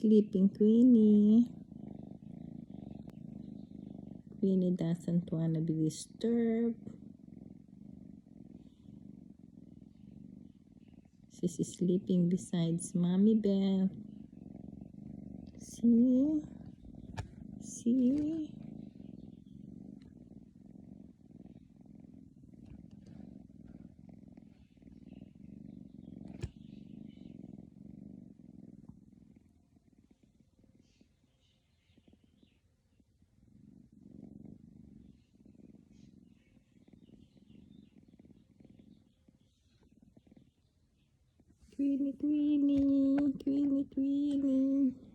sleeping, Queenie. Queenie doesn't want to be disturbed. She's sleeping besides Mommy Beth. See? See? Queenie, Queenie, Queenie, Queenie.